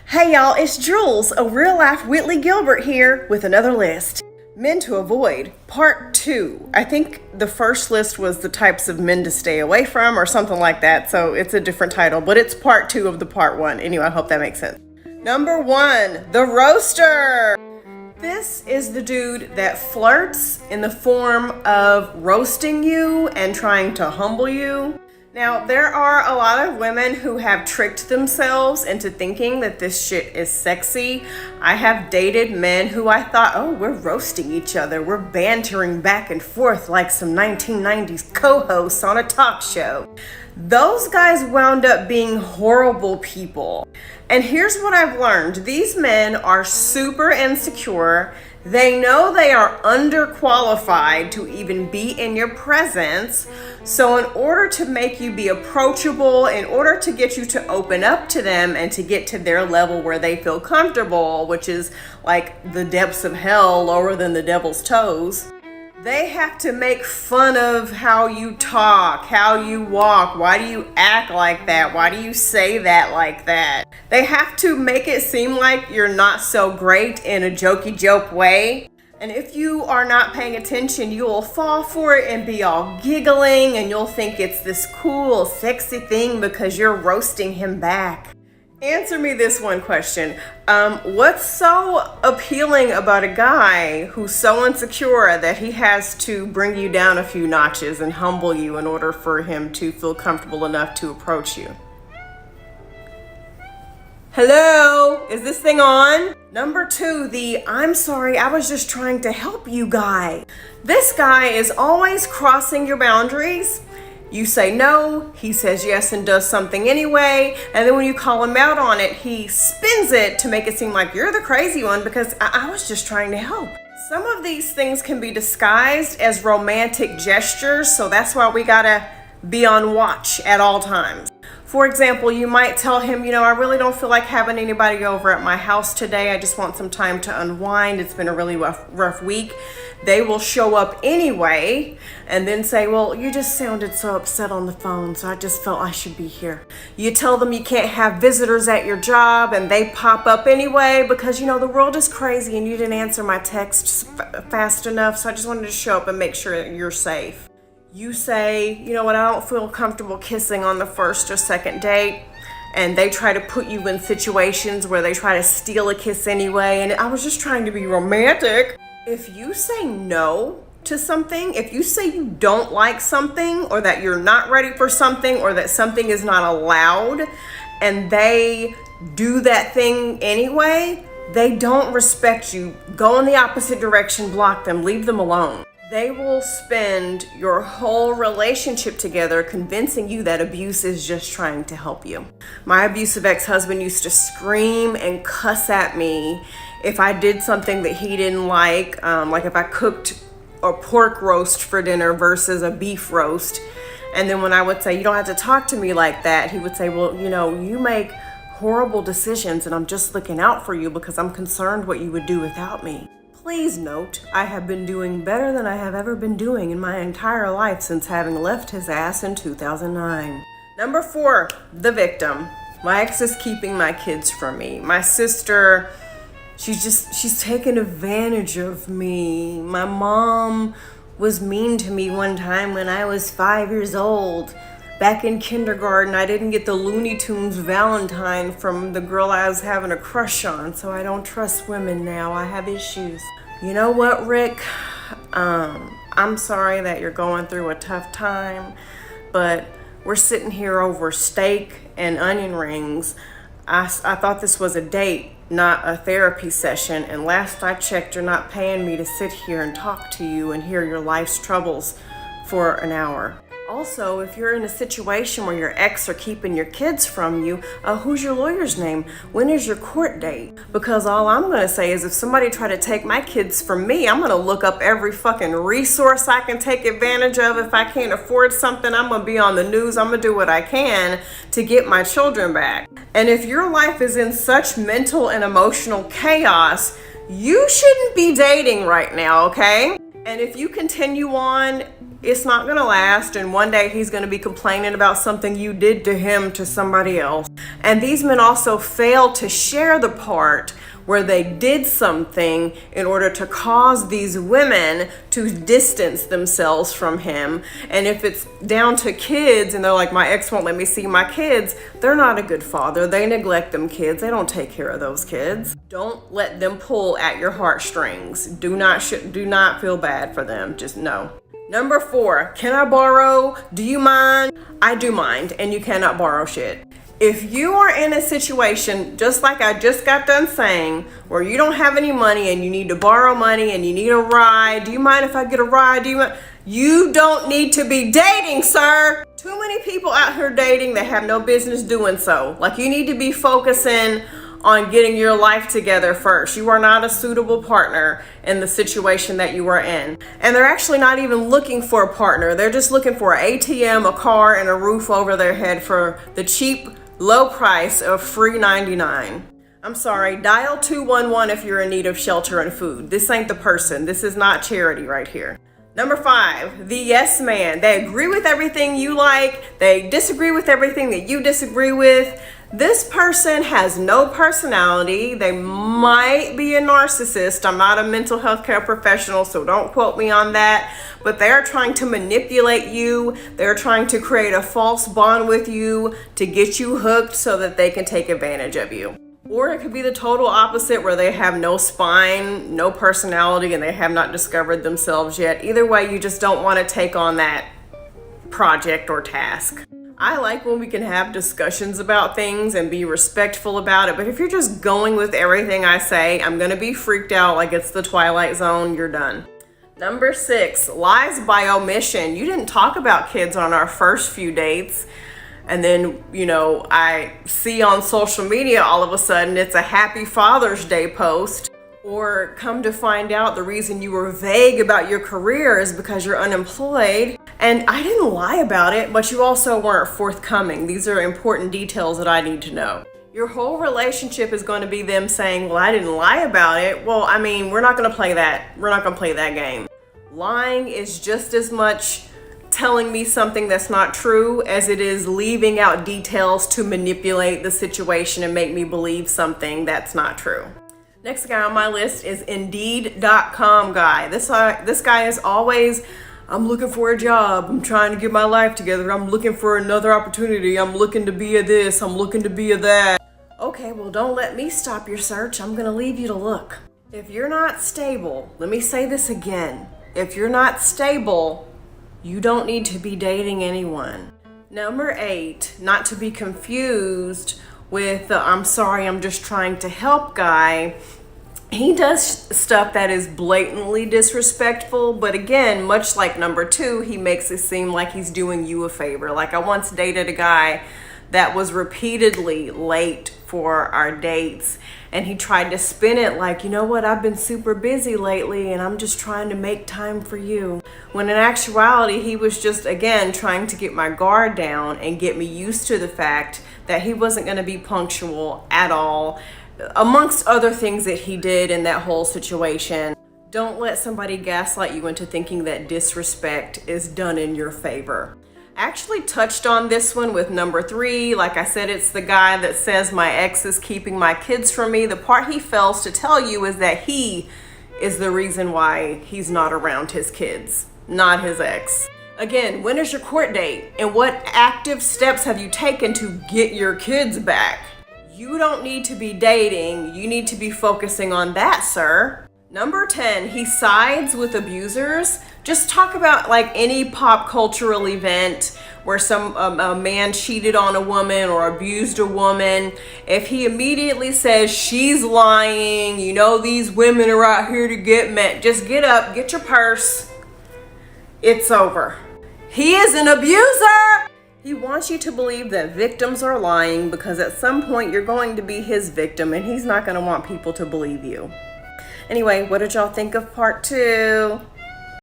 Hey y'all, it's Jules, a real life Whitley Gilbert here with another list. Men to avoid, part 2. I think the first list was the types of men to stay away from or something like that, so it's a different title, but it's part 2 of the part 1. Anyway, I hope that makes sense. Number 1, the roaster. This is the dude that flirts in the form of roasting you and trying to humble you. Now, there are a lot of women who have tricked themselves into thinking that this shit is sexy. I have dated men who I thought, oh, we're roasting each other. We're bantering back and forth like some 1990s co-hosts on a talk show. Those guys wound up being horrible people. And here's what I've learned. These men are super insecure. They know they are underqualified to even be in your presence. So in order to make you be approachable, in order to get you to open up to them and to get to their level where they feel comfortable, which is like the depths of hell, lower than the devil's toes, they have to make fun of how you talk, how you walk. Why do you act like that? Why do you say that like that? They have to make it seem like you're not so great in a jokey joke way. And if you are not paying attention, you will fall for it and be all giggling, and you'll think it's this cool, sexy thing because you're roasting him back. Answer me this one question. What's so appealing about a guy who's so insecure that he has to bring you down a few notches and humble you in order for him to feel comfortable enough to approach you? Hello? Is this thing on? Number 2, the I'm sorry, I was just trying to help you guy. This guy is always crossing your boundaries. You say no, he says yes and does something anyway, and then when you call him out on it, he spins it to make it seem like you're the crazy one because I was just trying to help. Some of these things can be disguised as romantic gestures, so that's why we gotta be on watch at all times. For example, you might tell him, I really don't feel like having anybody over at my house today. I just want some time to unwind. It's been a really rough week. They will show up anyway and then say, well, you just sounded so upset on the phone, so I just felt I should be here. You tell them you can't have visitors at your job and they pop up anyway because, the world is crazy and you didn't answer my texts fast enough, so I just wanted to show up and make sure that you're safe. You say, I don't feel comfortable kissing on the first or second date. And they try to put you in situations where they try to steal a kiss anyway. And I was just trying to be romantic. If you say no to something, if you say you don't like something or that you're not ready for something or that something is not allowed and they do that thing anyway, they don't respect you. Go in the opposite direction, block them, leave them alone. They will spend your whole relationship together convincing you that abuse is just trying to help you. My abusive ex-husband used to scream and cuss at me if I did something that he didn't like if I cooked a pork roast for dinner versus a beef roast. And then when I would say, you don't have to talk to me like that, he would say, well, you make horrible decisions and I'm just looking out for you because I'm concerned what you would do without me. Please note, I have been doing better than I have ever been doing in my entire life since having left his ass in 2009. Number 4, the victim. My ex is keeping my kids from me. My sister, she's taken advantage of me. My mom was mean to me one time when I was 5 years old. Back in kindergarten, I didn't get the Looney Tunes Valentine from the girl I was having a crush on, so I don't trust women now. I have issues. You know what, Rick? I'm sorry that you're going through a tough time, but we're sitting here over steak and onion rings. I thought this was a date, not a therapy session, and last I checked, you're not paying me to sit here and talk to you and hear your life's troubles for an hour. Also, if you're in a situation where your ex are keeping your kids from you, who's your lawyer's name? When is your court date? Because all I'm going to say is if somebody try to take my kids from me, I'm going to look up every fucking resource I can take advantage of. If I can't afford something, I'm going to be on the news. I'm going to do what I can to get my children back. And if your life is in such mental and emotional chaos, you shouldn't be dating right now, okay? And if you continue on It's not gonna last, and one day he's gonna be complaining about something you did to him to somebody else. And these men also fail to share the part where they did something in order to cause these women to distance themselves from him. And if it's down to kids and they're like, my ex won't let me see my kids, they're not a good father. They neglect them kids. They don't take care of those kids. Don't let them pull at your heartstrings. Do not feel bad for them. Just no. Number 4, can I borrow? Do you mind? I do mind, and you cannot borrow shit. If you are in a situation, just like I just got done saying, where you don't have any money and you need to borrow money and you need a ride, do you mind if I get a ride? You don't need to be dating, sir. Too many people out here dating that have no business doing so. Like, you need to be focusing on getting your life together first. You are not a suitable partner in the situation that you are in. And they're actually not even looking for a partner. They're just looking for an ATM, a car, and a roof over their head for the cheap, low price of free 99. I'm sorry, dial 211 if you're in need of shelter and food. This ain't the person. This is not charity right here. Number 5, the yes man. They agree with everything you like. They disagree with everything that you disagree with. This person has no personality. They might be a narcissist. I'm not a mental health care professional, so don't quote me on that. But they're trying to manipulate you. They're trying to create a false bond with you to get you hooked so that they can take advantage of you. Or it could be the total opposite, where they have no spine, no personality, and they have not discovered themselves yet. Either way, you just don't want to take on that project or task. I like when we can have discussions about things and be respectful about it. But if you're just going with everything I say, I'm going to be freaked out like it's the Twilight Zone. You're done. Number 6, lies by omission. You didn't talk about kids on our first few dates. And then, I see on social media all of a sudden it's a Happy Father's Day post. Or come to find out the reason you were vague about your career is because you're unemployed. And I didn't lie about it, but you also weren't forthcoming. These are important details that I need to know. Your whole relationship is going to be them saying, well, I didn't lie about it. Well, we're not going to play that. We're not going to play that game. Lying is just as much telling me something that's not true as it is leaving out details to manipulate the situation and make me believe something that's not true. Next guy on my list is Indeed.com guy. This guy is always, I'm looking for a job. I'm trying to get my life together. I'm looking for another opportunity. I'm looking to be a this. I'm looking to be a that. Okay, well, don't let me stop your search. I'm going to leave you to look. If you're not stable, let me say this again. If you're not stable, you don't need to be dating anyone. Number 8, not to be confused with the I'm sorry, I'm just trying to help guy. He does stuff that is blatantly disrespectful, but again, much like number 2, he makes it seem like he's doing you a favor. Like, I once dated a guy that was repeatedly late for our dates, and he tried to spin it like, you know what, I've been super busy lately and I'm just trying to make time for you. When in actuality, he was just, again, trying to get my guard down and get me used to the fact that he wasn't going to be punctual at all, amongst other things that he did in that whole situation. Don't let somebody gaslight you into thinking that disrespect is done in your favor. I actually touched on this one with number 3. Like I said, it's the guy that says my ex is keeping my kids from me. The part he fails to tell you is that he is the reason why he's not around his kids, not his ex. Again, when is your court date? And what active steps have you taken to get your kids back? You don't need to be dating. You need to be focusing on that, sir. Number 10, he sides with abusers. Just talk about like any pop cultural event where a man cheated on a woman or abused a woman. If he immediately says she's lying, these women are out here to get met, just get up, get your purse. It's over. He is an abuser. He wants you to believe that victims are lying because at some point you're going to be his victim and he's not going to want people to believe you. Anyway, what did y'all think of part 2?